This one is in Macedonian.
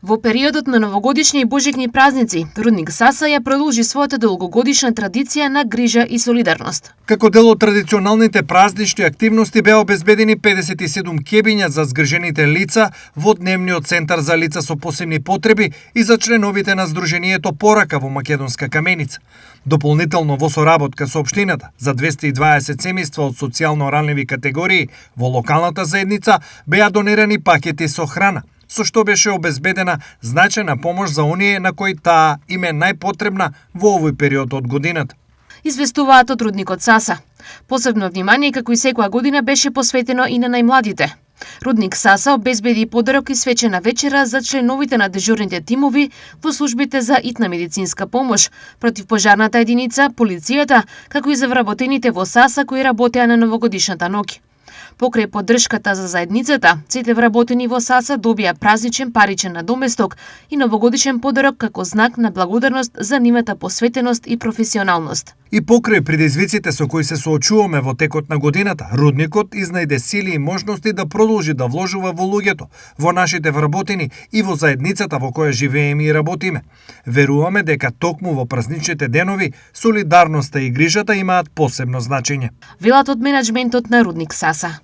Во периодот на новогодишни и божикни празници, Рудник Саса ја продолжи својата долгогодишна традиција на грижа и солидарност. Како дел од традиционалните празнични активности беа обезбедени 57 кебиња за згрижените лица во дневниот центар за лица со посебни потреби и за членовите на Сдруженијето Порака во Македонска Каменица. Дополнително во соработка со општината за 220 семејства од социјално ранливи категории во локалната заедница беа донирани пакети со храна, со што беше обезбедена значајна помош за оние на кои таа им е најпотребна во овој период од годината. Известуваат од Рудникот Саса. Посебно внимание, како и секоја година, беше посветено и на најмладите. Рудник Саса обезбеди подарок и свечена вечера за членовите на дежурните тимови во службите за итна медицинска помош, противпожарната единица, полицијата, како и за вработените во Саса кои работеа на новогодишната ноќ. Покрај поддршката за заедницата, сите вработени во Саса добија празничен паричен надоместок и новогодишен подарок како знак на благодарност за нивната посветеност и професионалност. И покрај предизвиците со кои се соочуваме во текот на годината, Рудникот изнајде сили и можности да продолжи да вложува во луѓето, во нашите вработени и во заедницата во која живееме и работиме. Веруваме дека токму во празничните денови солидарноста и грижата имаат посебно значење. Велат од менаџментот на Рудник Саса.